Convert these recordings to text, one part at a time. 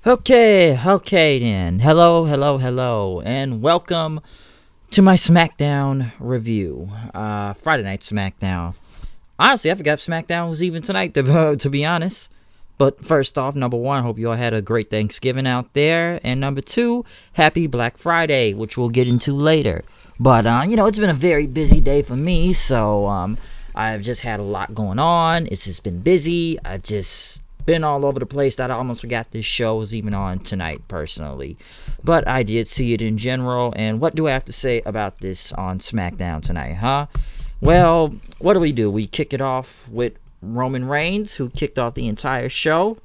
Okay then. Hello, and welcome to my Smackdown review. Friday night Smackdown. Honestly, I forgot Smackdown was even tonight, to be honest. But first off, number one, hope you all had a great Thanksgiving out there. And number two, happy Black Friday, which we'll get into later. But, it's been a very busy day for me, so, I've just had a lot going on. It's just been busy. I've just been all over the place that I almost forgot this show was even on tonight, personally. But I did see it in general, and what do I have to say about this on Smackdown tonight, huh? Well, what do? We kick it off with Roman Reigns, who kicked off the entire show.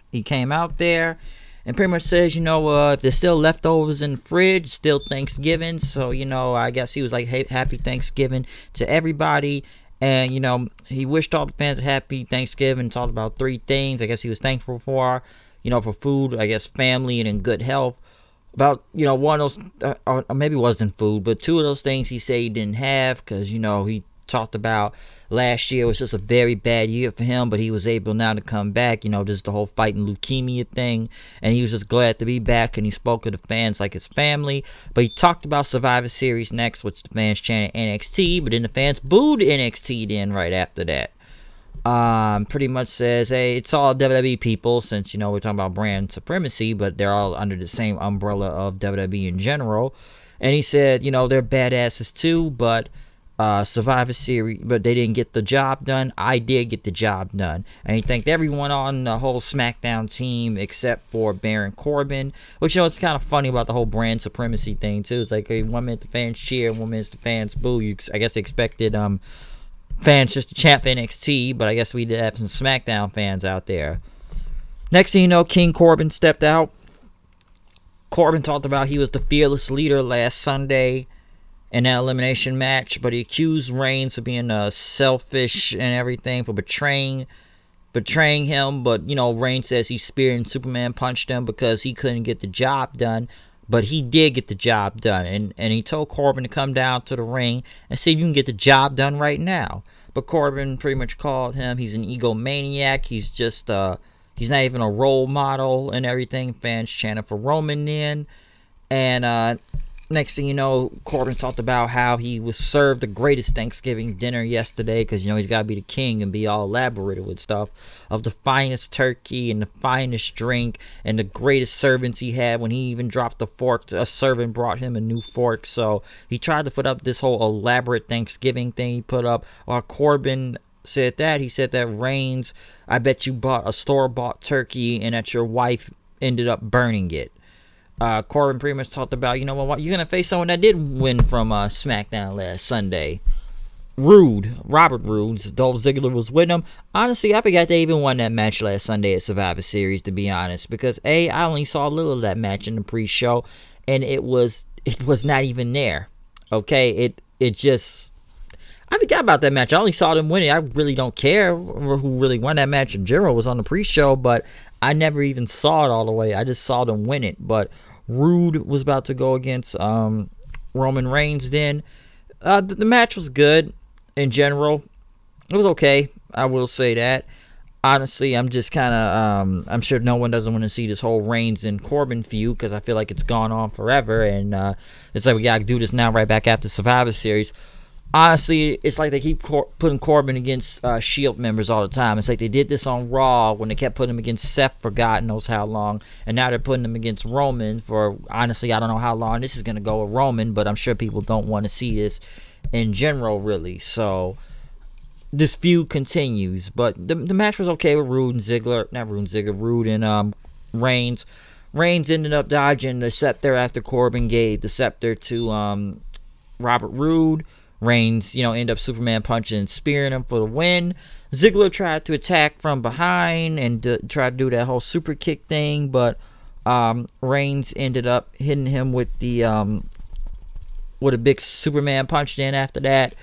He came out there and pretty much says, if there's still leftovers in the fridge, still Thanksgiving. So, I guess he was like, hey, happy Thanksgiving to everybody. And, he wished all the fans a happy Thanksgiving. Talked about three things I guess he was thankful for, for food, I guess family, and in good health. About, one of those, or maybe it wasn't food, but two of those things he said he didn't have because, he talked about last year was just a very bad year for him, but he was able now to come back, just the whole fighting leukemia thing, and he was just glad to be back, and he spoke to the fans like his family. But he talked about Survivor Series next, which the fans chanted NXT, but then the fans booed NXT then right after that. Pretty much says, hey, it's all WWE people, since, we're talking about brand supremacy, but they're all under the same umbrella of WWE in general. And he said, they're badasses too, but Survivor Series, but they didn't get the job done. I did get the job done. And he thanked everyone on the whole Smackdown team except for Baron Corbin, which, it's kind of funny about the whole brand supremacy thing too. It's like, hey, 1 minute the fans cheer, 1 minute the fans boo. I guess they expected fans just to chant for NXT, but I guess we did have some Smackdown fans out there. Next thing you know, King Corbin stepped out. Corbin talked about he was the fearless leader last Sunday in that elimination match, but he accused Reigns of being selfish and everything for betraying him. But Reigns says he speared and Superman punched him because he couldn't get the job done, but he did get the job done. And he told Corbin to come down to the ring and see if you can get the job done right now. But Corbin pretty much called him, he's an egomaniac. He's just he's not even a role model and everything. Fans chanted for Roman then. And next thing you know, Corbin talked about how he was served the greatest Thanksgiving dinner yesterday because, he's got to be the king and be all elaborated with stuff of the finest turkey and the finest drink and the greatest servants he had. When he even dropped the fork, a servant brought him a new fork. So he tried to put up this whole elaborate Thanksgiving thing he put up. While Corbin said that, he said that Reigns, I bet you bought a store-bought turkey and that your wife ended up burning it. Corbin pretty much talked about, you're going to face someone that did win from Smackdown last Sunday. Robert Roode. Dolph Ziggler was with him. Honestly, I forgot they even won that match last Sunday at Survivor Series, to be honest. Because, I only saw a little of that match in the pre-show, and it was not even there. Okay? It just, I forgot about that match. I only saw them win it. I really don't care who really won that match in general. It was on the pre-show, but I never even saw it all the way. I just saw them win it. But Roode was about to go against Roman Reigns then. The match was good in general. It was okay. I will say that. Honestly, I'm just kind of, I'm sure no one doesn't want to see this whole Reigns and Corbin feud because I feel like it's gone on forever. And it's like we got to do this now right back after Survivor Series. Honestly, it's like they keep putting Corbin against S.H.I.E.L.D. members all the time. It's like they did this on Raw when they kept putting him against Seth for God knows how long. And now they're putting him against Roman for, honestly, I don't know how long this is going to go with Roman. But I'm sure people don't want to see this in general, really. So this feud continues. But the match was okay with Roode and Ziggler. Not Roode and Ziggler. Roode and Reigns. Reigns ended up dodging the scepter after Corbin gave the scepter to Robert Roode. Reigns, ended up Superman punching and spearing him for the win. Ziggler tried to attack from behind and tried to do that whole super kick thing, but Reigns ended up hitting him with the with a big Superman punch. Then after that,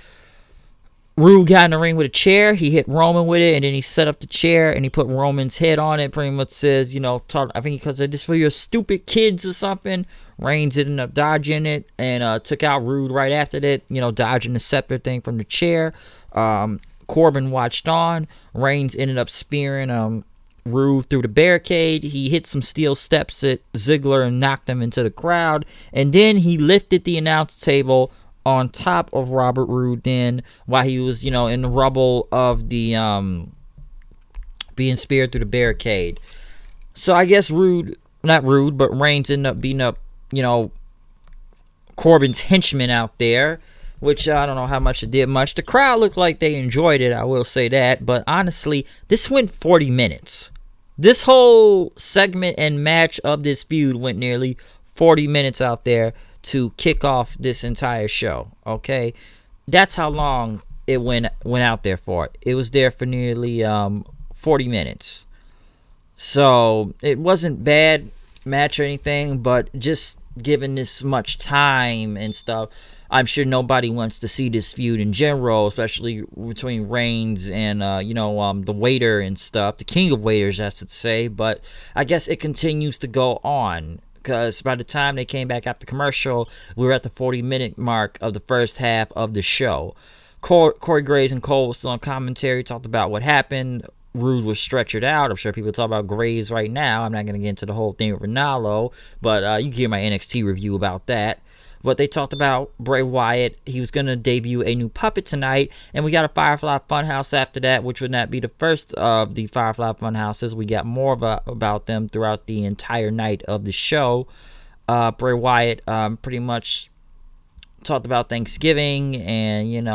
Roode got in the ring with a chair. He hit Roman with it, and then he set up the chair and he put Roman's head on it. Pretty much says, I think because of this for your stupid kids or something. Reigns ended up dodging it and took out Roode right after that, dodging the scepter thing from the chair. Corbin watched on. Reigns ended up spearing Rude through the barricade. He hit some steel steps at Ziggler and knocked him into the crowd. And then he lifted the announce table on top of Robert Roode then while he was, you know, in the rubble of the being speared through the barricade. So I guess Reigns ended up beating up, you know, Corbin's henchmen out there, which I don't know how much it did much. The crowd looked like they enjoyed it, I will say that. But honestly, this went 40 minutes. This whole segment and match of this feud went nearly 40 minutes out there to kick off this entire show. Okay, that's how long it went out there for. It was there for nearly 40 minutes. So it wasn't bad match or anything, but just given this much time and stuff, I'm sure nobody wants to see this feud in general, especially between Reigns and the waiter and stuff, the king of waiters, I should say. But I guess it continues to go on, because by the time they came back after commercial, we were at the 40-minute mark of the first half of the show. Corey Graves and Cole was still on commentary, talked about what happened. Rude was stretchered out. I'm sure people talk about Graves right now. I'm not going to get into the whole thing with Ronaldo, but you can hear my NXT review about that. But they talked about Bray Wyatt. He was going to debut a new puppet tonight, and we got a Firefly Funhouse after that, which would not be the first of the Firefly Funhouses. We got more about them throughout the entire night of the show. Bray Wyatt pretty much talked about Thanksgiving and,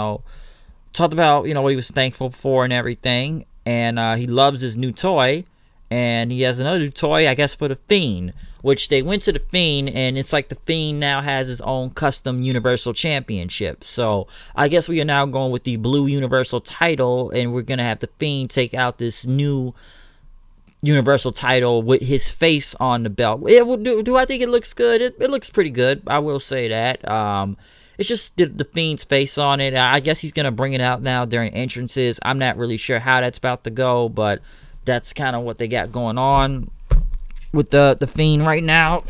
talked about, what he was thankful for and everything. And he loves his new toy. And he has another new toy, I guess, for The Fiend, which they went to The Fiend, and it's like The Fiend now has his own custom Universal Championship. So I guess we are now going with the blue Universal title, and we're going to have The Fiend take out this new Universal title with his face on the belt. Do I think it looks good? It looks pretty good. I will say that. It's just the Fiend's face on it. I guess he's going to bring it out now during entrances. I'm not really sure how that's about to go, but that's kind of what they got going on with the Fiend right now.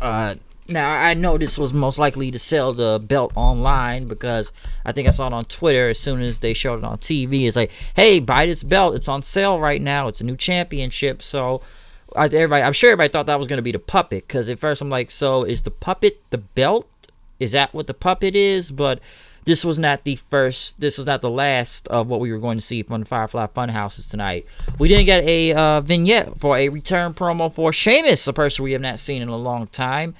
Now, I know this was most likely to sell the belt online, because I think I saw it on Twitter as soon as they showed it on TV. It's like, hey, buy this belt. It's on sale right now. It's a new championship. So I'm sure everybody thought that was going to be the puppet, because at first I'm like, so is the puppet the belt? Is that what the puppet is? But this was not the first, this was not the last of what we were going to see from the Firefly Funhouses tonight. We didn't get a vignette for a return promo for Sheamus, a person we have not seen in a long time.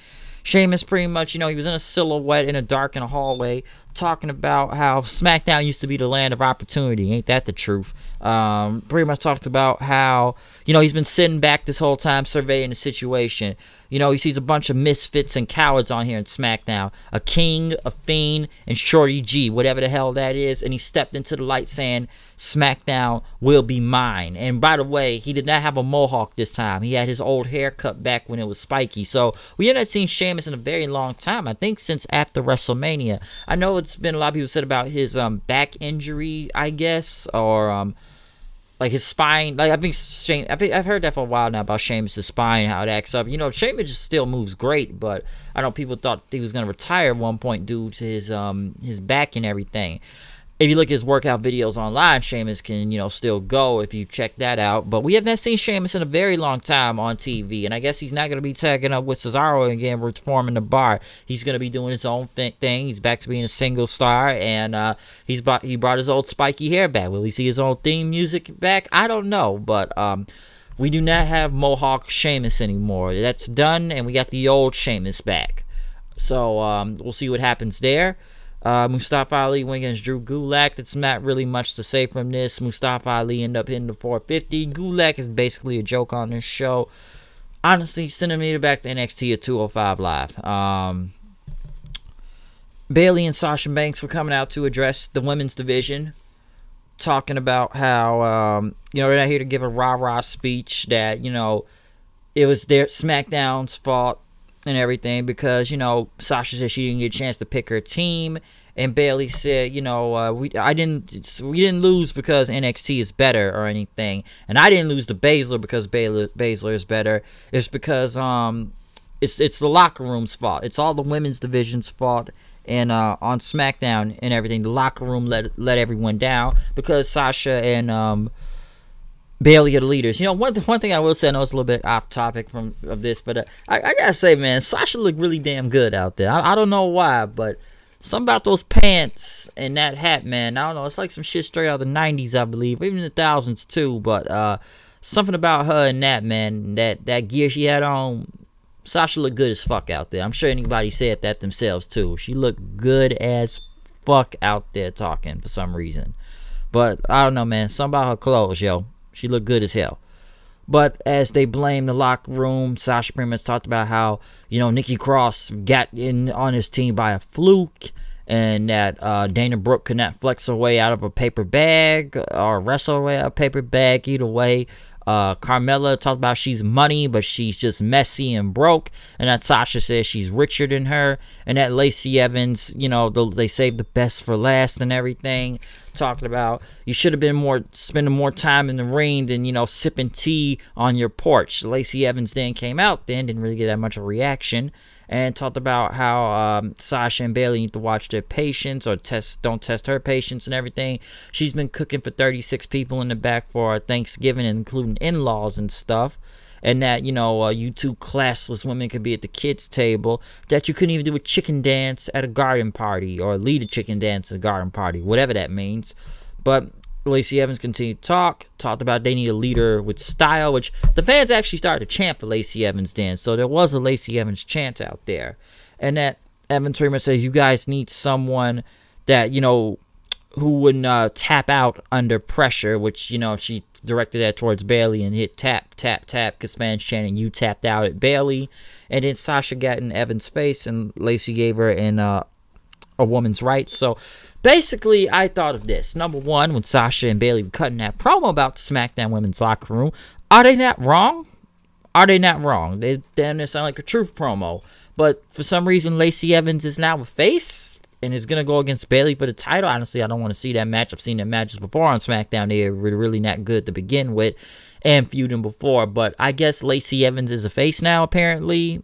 Sheamus pretty much, he was in a silhouette in a dark in a hallway, talking about how SmackDown used to be the land of opportunity. Ain't that the truth? Pretty much talked about how, he's been sitting back this whole time surveying the situation. He sees a bunch of misfits and cowards on here in SmackDown. A King, a Fiend, and Shorty G, whatever the hell that is. And he stepped into the light saying, SmackDown will be mine. And by the way, he did not have a mohawk this time. He had his old hair cut back when it was spiky. So we have not seen Sheamus in a very long time. I think since after WrestleMania. I know it's been a lot of people said about his back injury, I guess, or like his spine. Like I've heard that for a while now about Sheamus' spine, how it acts up. Sheamus just still moves great, but I know people thought he was gonna retire at one point due to his back and everything. If you look at his workout videos online, Sheamus can, still go if you check that out. But we have not seen Sheamus in a very long time on TV. And I guess he's not going to be tagging up with Cesaro again, reforming the bar. He's going to be doing his own thing. He's back to being a single star. And he brought his old spiky hair back. Will he see his old theme music back? I don't know. But we do not have Mohawk Sheamus anymore. That's done. And we got the old Sheamus back. So we'll see what happens there. Mustafa Ali went against Drew Gulak. That's not really much to say from this. Mustafa Ali ended up hitting the 450. Gulak is basically a joke on this show. Honestly, sending me back to NXT at 205 Live. Bayley and Sasha Banks were coming out to address the women's division, talking about how they're not here to give a rah-rah speech, that it was their SmackDown's fault and everything, because Sasha said she didn't get a chance to pick her team, and Bayley said we didn't lose because NXT is better or anything, and I didn't lose to Baszler because Baszler is better. It's because it's the locker room's fault. It's all the women's division's fault. And on SmackDown and everything, the locker room let everyone down because Sasha and Bailey are the leaders. You know, one thing I will say, I know it's a little bit off topic of this, but I gotta say, man, Sasha looked really damn good out there. I don't know why, but something about those pants and that hat, man. I don't know. It's like some shit straight out of the 90s, I believe, even in the thousands too. But something about her and that, man, that gear she had on, Sasha looked good as fuck out there. I'm sure anybody said that themselves too. She looked good as fuck out there talking for some reason. But I don't know, man. Something about her clothes, yo. She looked good as hell. But as they blame the locker room, Sasha pretty much talked about how, you know, Nikki Cross got in on his team by a fluke, and that Dana Brooke could not flex her way out of a paper bag or wrestle her way out of a paper bag. Either way, Carmella talked about she's money, but she's just messy and broke, and that Sasha says she's richer than her, and that Lacey Evans, you know, they saved the best for last and everything, talking about you should have been spending more time in the ring than, you know, sipping tea on your porch. Lacey Evans then came out then, didn't really get that much of a reaction, and talked about how Sasha and Bailey need to watch their patience, or don't test her patience and everything. She's been cooking for 36 people in the back for Thanksgiving, including in-laws and stuff. And that, you know, you two classless women could be at the kids' table. That you couldn't even do a chicken dance at a garden party, or lead a chicken dance at a garden party, whatever that means. But Lacey Evans continued to talked about they need a leader with style, which the fans actually started to chant for Lacey Evans then. So there was a Lacey Evans chant out there. And that Evans pretty much says, you guys need someone that, you know, who wouldn't tap out under pressure, which, you know, she directed that towards Bailey and hit tap, tap, tap, because fans chanting, you tapped out at Bailey. And then Sasha got in Evans' face, and Lacey gave her a woman's rights. So basically, I thought of this. Number one, when Sasha and Bailey were cutting that promo about the SmackDown women's locker room, are they not wrong? Are they not wrong? They sound like a truth promo. But for some reason, Lacey Evans is now a face and is going to go against Bailey for the title. Honestly, I don't want to see that match. I've seen their matches before on SmackDown. They were really not good to begin with and feuding before. But I guess Lacey Evans is a face now, apparently.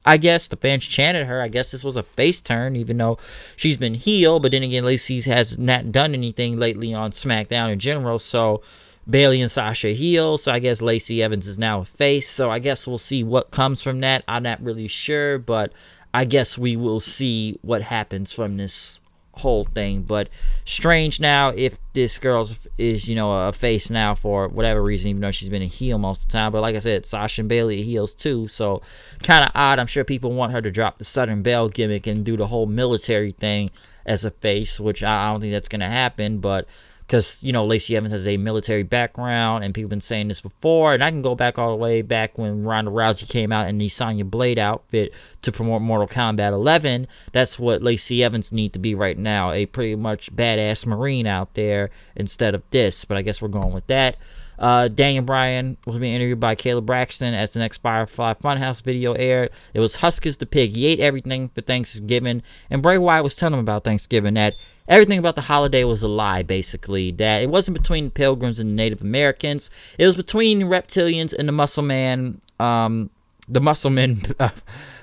I guess the fans chanted her. I guess this was a face turn, even though she's been heel. But then again, Lacey has not done anything lately on SmackDown in general. So Bailey and Sasha heel. So I guess Lacey Evans is now a face. So I guess we'll see what comes from that. I'm not really sure, but I guess we will see what happens from this whole thing. But strange now if this girl is, you know, a face now for whatever reason, even though she's been a heel most of the time. But like I said, Sasha and Bailey are heels too, so kind of odd. I'm sure people want her to drop the Southern Belle gimmick and do the whole military thing as a face, which I don't think that's going to happen. But because, you know, Lacey Evans has a military background, and people have been saying this before, and I can go back all the way back when Ronda Rousey came out in the Sonya Blade outfit to promote Mortal Kombat 11. That's what Lacey Evans needs to be right now, a pretty much badass Marine out there instead of this, but I guess we're going with that. Daniel Bryan was being interviewed by Caleb Braxton as the next Firefly Funhouse video aired. It was Huskers the Pig. He ate everything for Thanksgiving, and Bray Wyatt was telling him about Thanksgiving that everything about the holiday was a lie, basically. That it wasn't between the Pilgrims and the Native Americans. It was between the Reptilians and the Muscle Man,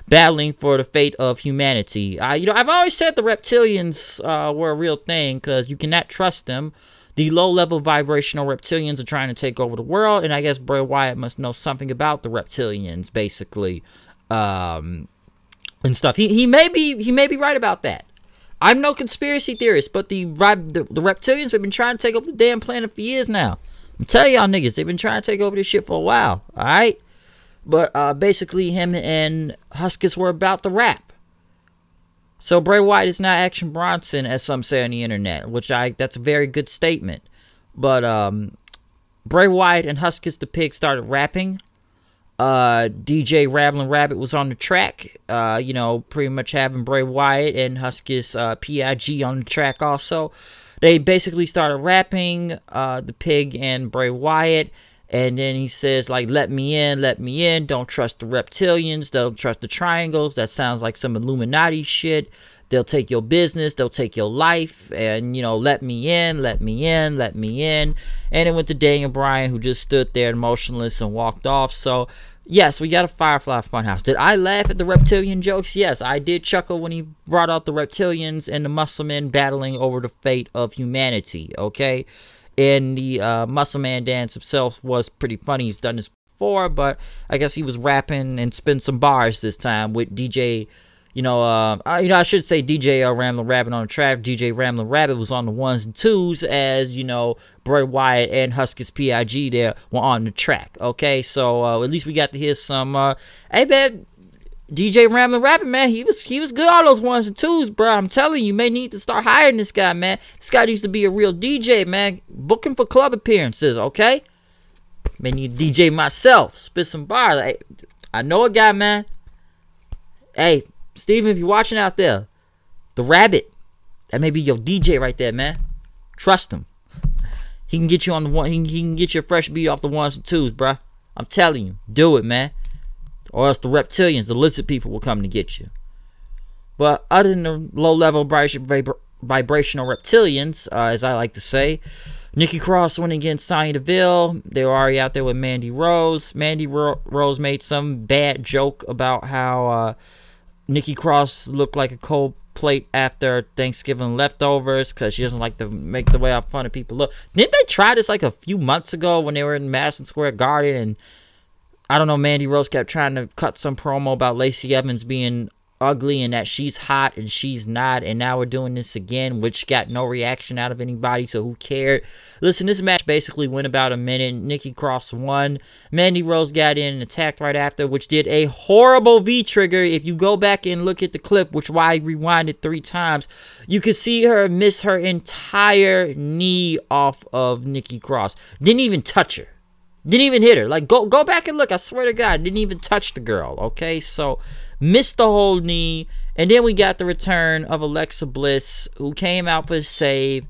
battling for the fate of humanity. You know, I've always said the Reptilians were a real thing, because you cannot trust them. The low-level vibrational Reptilians are trying to take over the world, and I guess Bray Wyatt must know something about the Reptilians, basically, and stuff. He may be right about that. I'm no conspiracy theorist, but the Reptilians have been trying to take over the damn planet for years now. I'm telling y'all niggas, they've been trying to take over this shit for a while, alright? But basically, him and Huskers were about the rap. So Bray Wyatt is not Action Bronson, as some say on the internet, which that's a very good statement. But Bray Wyatt and Huskers the Pig started rapping. DJ Ramblin' Rabbit was on the track, you know, pretty much having Bray Wyatt and Huskers PIG on the track also. They basically started rapping, the Pig and Bray Wyatt. And then he says, like, let me in, don't trust the Reptilians, don't trust the Triangles, that sounds like some Illuminati shit, they'll take your business, they'll take your life, and, you know, let me in, and it went to Daniel Bryan, who just stood there motionless and walked off. So, yes, we got a Firefly Funhouse. Did I laugh at the Reptilian jokes? Yes, I did chuckle when he brought out the Reptilians and the Muscle Men battling over the fate of humanity, okay? And the Muscle Man dance himself was pretty funny. He's done this before, but I guess he was rapping and spin some bars this time with DJ. I should say DJ Ramblin' Rabbit on the track. DJ Ramblin' Rabbit was on the ones and twos, as Bray Wyatt and Huskus P.I.G. there were on the track. Okay, so at least we got to hear some. Hey man, DJ Ramblin' Rabbit, man, he was good on those ones and twos, bro. I'm telling you, may need to start hiring this guy, man. This guy needs to be a real DJ, man. Book him for club appearances, okay? May need to DJ myself, spit some bars. Hey, I know a guy, man. Hey, Steven, if you're watching out there, the Rabbit, that may be your DJ right there, man. Trust him. He can get you on the one. He can get you a fresh beat off the ones and twos, bro. I'm telling you, do it, man. Or else the reptilians, the lizard people, will come to get you. But other than the low-level vibrational reptilians, as I like to say, Nikki Cross went against Sonya Deville. They were already out there with Mandy Rose. Mandy Rose made some bad joke about how Nikki Cross looked like a cold plate after Thanksgiving leftovers because she doesn't like to make the way up fun of people look. Didn't they try this like a few months ago when they were in Madison Square Garden? And I don't know, Mandy Rose kept trying to cut some promo about Lacey Evans being ugly and that she's hot and she's not, and now we're doing this again, which got no reaction out of anybody, so who cared? Listen, this match basically went about a minute. Nikki Cross won. Mandy Rose got in and attacked right after, which did a horrible V-trigger. If you go back and look at the clip, which why I rewind it 3 times, you can see her miss her entire knee off of Nikki Cross. Didn't even touch her. Didn't even hit her. Like, go back and look. I swear to God, didn't even touch the girl. Okay, so missed the whole knee. And then we got the return of Alexa Bliss, who came out for a save,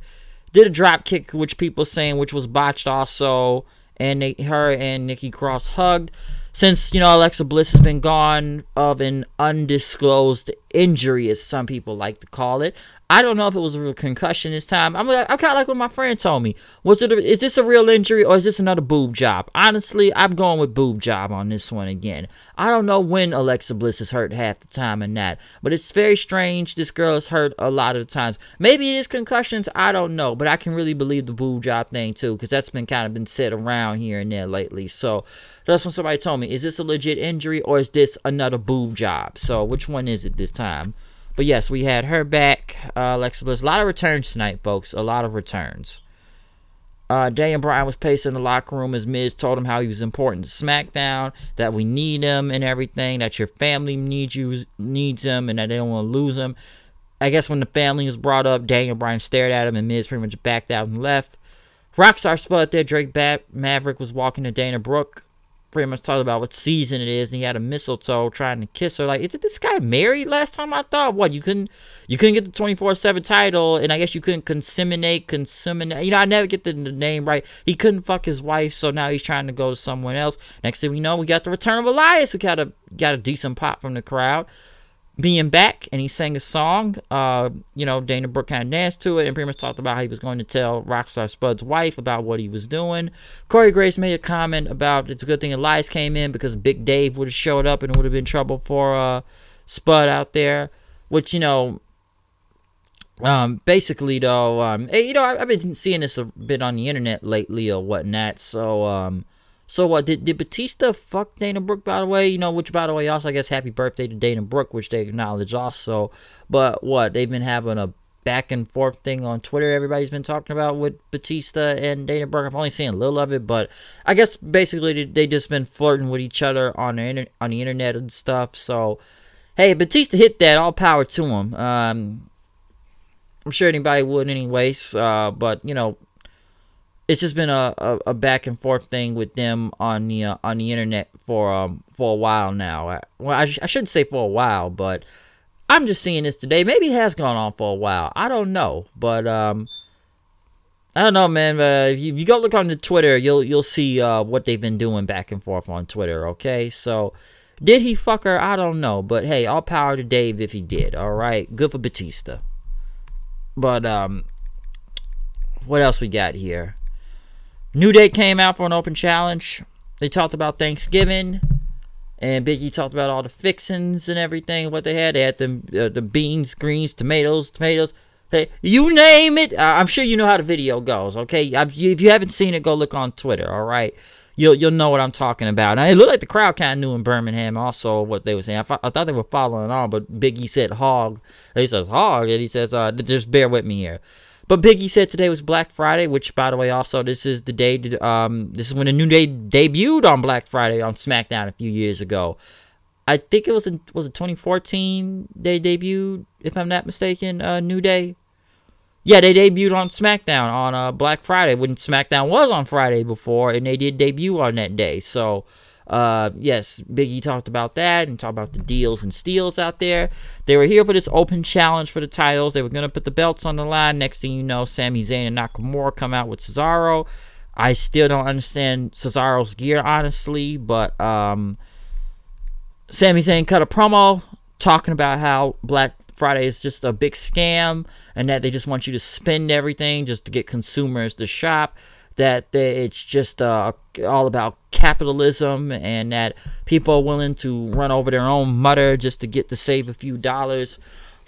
did a drop kick, which people saying which was botched also, and her and Nikki Cross hugged. Since Alexa Bliss has been gone of an undisclosed injury, as some people like to call it. I don't know if it was a real concussion this time. I'm kind of like what my friend told me. Is this a real injury or is this another boob job? Honestly, I'm going with boob job on this one again. I don't know when Alexa Bliss is hurt half the time and that, but it's very strange. This girl is hurt a lot of the times. Maybe it is concussions. I don't know, but I can really believe the boob job thing too, because that's been said around here and there lately. So that's when somebody told me, is this a legit injury or is this another boob job? So which one is it this time? But yes, we had her back, Alexa Bliss. A lot of returns tonight, folks. A lot of returns. Daniel Bryan was pacing the locker room as Miz told him how he was important to SmackDown, that we need him and everything, that your family needs him, and that they don't want to lose him. I guess when the family was brought up, Daniel Bryan stared at him, and Miz pretty much backed out and left. Rockstar spot there. Drake Maverick was walking to Dana Brooke, pretty much talking about what season it is, and he had a mistletoe trying to kiss her. Like, isn't this guy married last time I thought? What, you couldn't get the 24/7 title, and I guess you couldn't consummate. I never get the name right. He couldn't fuck his wife, so now he's trying to go to someone else. Next thing we know, we got the return of Elias, who got a decent pop from the crowd, being back, and he sang a song. Dana Brooke kind of danced to it and pretty much talked about how he was going to tell Rockstar Spud's wife about what he was doing. Corey Grace made a comment about it's a good thing Elias came in because Big Dave would have showed up and it would have been trouble for Spud out there. Which, basically though, I've been seeing this a bit on the internet lately or whatnot. So what, did Batista fuck Dana Brooke, by the way? Which, by the way, also, I guess, happy birthday to Dana Brooke, which they acknowledge also. But what, they've been having a back and forth thing on Twitter everybody's been talking about with Batista and Dana Brooke. I've only seen a little of it, but I guess basically they just been flirting with each other on the internet and stuff. So, hey, Batista hit that, all power to him. I'm sure anybody would anyways, but, it's just been a back and forth thing with them on the internet for a while now. Well, I shouldn't say for a while, but I'm just seeing this today. Maybe it has gone on for a while. I don't know, but I don't know, man. If you go look on the Twitter, you'll see what they've been doing back and forth on Twitter. Okay, so did he fuck her? I don't know, but hey, all power to Dave if he did. All right, good for Batista. But what else we got here? New Day came out for an open challenge. They talked about Thanksgiving, and Big E talked about all the fixings and everything, what they had. They had the beans, greens, tomatoes. Hey, you name it. I'm sure you know how the video goes. Okay, if you haven't seen it, go look on Twitter. All right, you'll know what I'm talking about. Now, it looked like the crowd kind of knew in Birmingham also what they were saying. I thought they were following on, but Big E said hog. He says hog, and he says just bear with me here. But Big E said today was Black Friday, which, by the way, also this is the day. This is when the New Day debuted on Black Friday on SmackDown a few years ago. I think it was it 2014 they debuted, if I'm not mistaken, New Day. Yeah, they debuted on SmackDown on Black Friday when SmackDown was on Friday before, and they did debut on that day. So, yes, Big E talked about that and talked about the deals and steals out there. They were here for this open challenge for the titles. They were going to put the belts on the line. Next thing you know, Sami Zayn and Nakamura come out with Cesaro. I still don't understand Cesaro's gear, honestly, but Sami Zayn cut a promo talking about how Black Friday is just a big scam and that they just want you to spend everything just to get consumers to shop, that it's just all about capitalism and that people are willing to run over their own mother just to save a few dollars,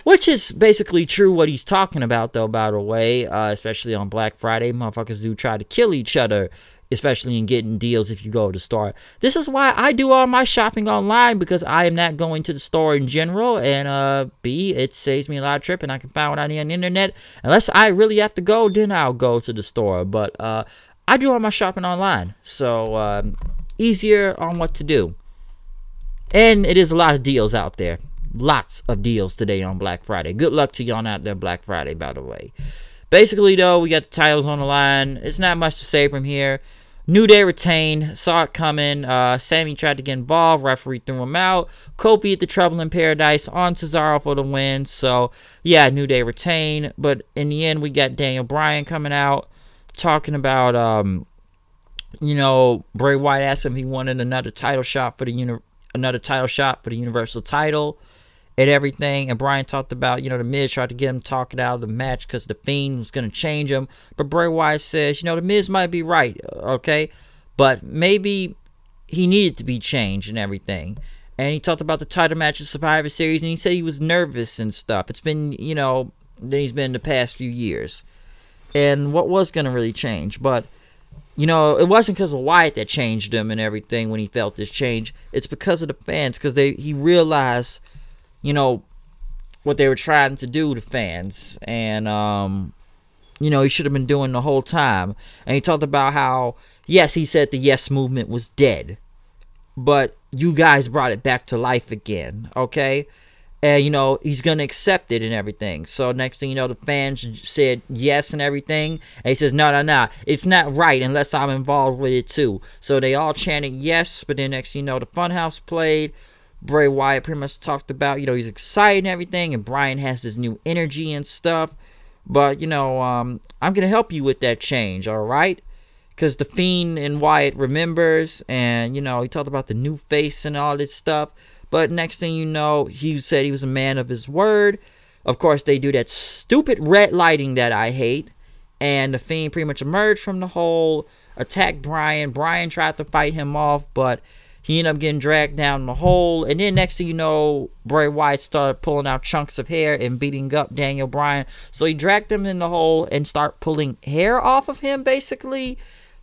which is basically true what he's talking about, though, by the way, especially on Black Friday. Motherfuckers do try to kill each other, especially in getting deals if you go to the store. This is why I do all my shopping online, because I am not going to the store in general, and B, it saves me a lot of trip, and I can find what I need on the internet. Unless I really have to go, then I'll go to the store, but I do all my shopping online, so easier on what to do. And it is a lot of deals out there. Lots of deals today on Black Friday. Good luck to y'all out there Black Friday, by the way. Basically, though, we got the titles on the line. It's not much to say from here. New Day retained. Saw it coming. Sammy tried to get involved. Referee threw him out. Kofi at the Trouble in Paradise on Cesaro for the win. So, yeah, New Day retained. But in the end, we got Daniel Bryan coming out talking about, you know, Bray Wyatt asked him if he wanted another title shot for the Universal title and everything. And Bryan talked about, you know, the Miz tried to get him talking out of the match because the Fiend was going to change him. But Bray Wyatt says, you know, the Miz might be right, okay? But maybe he needed to be changed and everything. And he talked about the title match of Survivor Series, and he said he was nervous and stuff. It's been, you know, he's been the past few years. And what was going to really change? But, you know, it wasn't because of Wyatt that changed him and everything when he felt this change. It's because of the fans, because he realized, you know, what they were trying to do to fans. And, you know, he should have been doing the whole time. And he talked about how, yes, he said the Yes Movement was dead, but you guys brought it back to life again, okay? And, you know, he's going to accept it and everything. So, next thing you know, the fans said yes and everything. And he says, no, it's not right unless I'm involved with it too. So, they all chanted yes. But then next thing you know, the Funhouse played. Bray Wyatt pretty much talked about, you know, he's excited and everything. And Bryan has this new energy and stuff. But, you know, I'm going to help you with that change, all right? Because the Fiend and Wyatt remembers. And, you know, he talked about the new face and all this stuff. But next thing you know, he said he was a man of his word. Of course, they do that stupid red lighting that I hate. And the Fiend pretty much emerged from the hole, attacked Bryan. Bryan tried to fight him off, but he ended up getting dragged down the hole. And then next thing you know, Bray Wyatt started pulling out chunks of hair and beating up Daniel Bryan. So he dragged him in the hole and started pulling hair off of him, basically.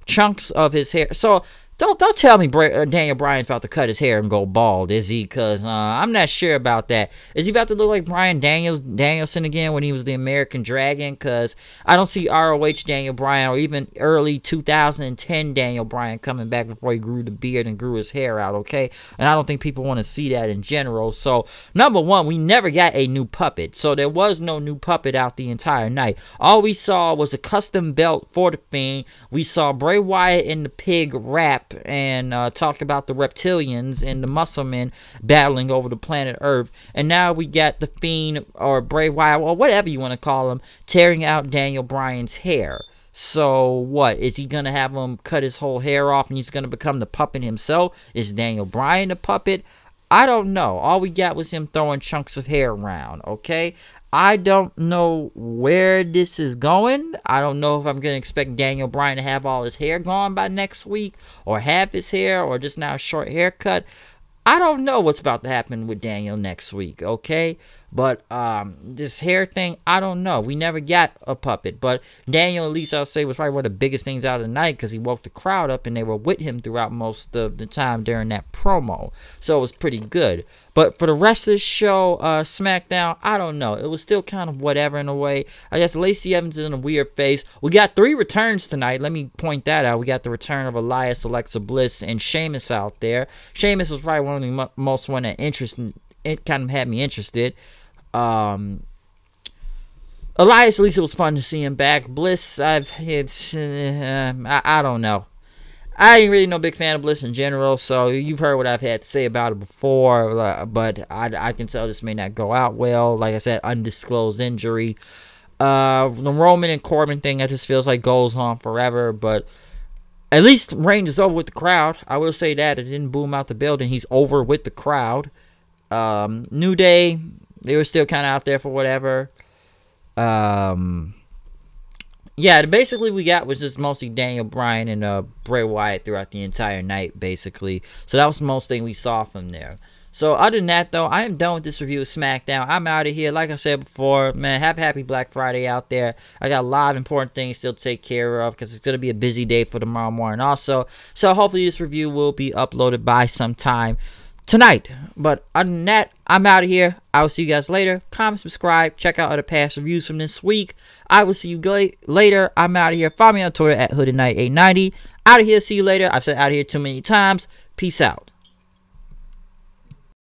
Chunks of his hair. So Don't tell me Daniel Bryan's about to cut his hair and go bald, is he? Because I'm not sure about that. Is he about to look like Bryan Danielson again when he was the American Dragon? Because I don't see ROH Daniel Bryan or even early 2010 Daniel Bryan coming back before he grew the beard and grew his hair out, okay? And I don't think people want to see that in general. So, number one, we never got a new puppet. So, there was no new puppet out the entire night. All we saw was a custom belt for the Fiend. We saw Bray Wyatt and the Pig rap and talk about the reptilians and the muscle men battling over the planet Earth. And now we got the Fiend, or Bray Wyatt, or whatever you want to call him, tearing out Daniel Bryan's hair. So what? Is he going to have him cut his whole hair off and he's going to become the puppet himself? Is Daniel Bryan the puppet? I don't know. All we got was him throwing chunks of hair around, okay? I don't know where this is going. I don't know if I'm going to expect Daniel Bryan to have all his hair gone by next week, or have his hair, or just now a short haircut. I don't know what's about to happen with Daniel next week, okay? But this hair thing, I don't know. We never got a puppet. But Daniel, at least I'll say, was probably one of the biggest things out of the night because he woke the crowd up and they were with him throughout most of the time during that promo. So it was pretty good. But for the rest of the show, SmackDown, I don't know. It was still kind of whatever in a way. I guess Lacey Evans is in a weird phase. We got 3 returns tonight. Let me point that out. We got the return of Elias, Alexa Bliss, and Sheamus out there. Sheamus was probably one of the most one that it kind of had me interested. Elias, at least it was fun to see him back. Bliss, I don't know. I ain't really no big fan of Bliss in general, so you've heard what I've had to say about it before, but I can tell this may not go out well. Like I said, undisclosed injury. The Roman and Corbin thing, that just feels like goes on forever, but at least Reigns is over with the crowd. I will say that. It didn't boom out the building. He's over with the crowd. New Day, they were still kind of out there for whatever. Yeah, basically we got was just mostly Daniel Bryan and Bray Wyatt throughout the entire night, basically. So that was the most thing we saw from there. So other than that, though, I am done with this review of SmackDown. I'm out of here. Like I said before, man, have a happy Black Friday out there. I got a lot of important things still to take care of because it's going to be a busy day for tomorrow morning also. So hopefully this review will be uploaded by sometime tonight. But other than that, I'm out of here. I will see you guys later. Comment, subscribe, check out other past reviews from this week. I will see you later. I'm out of here. Follow me on Twitter at HoodedKnight890. Out of here. See you later. I've said out of here too many times. Peace out.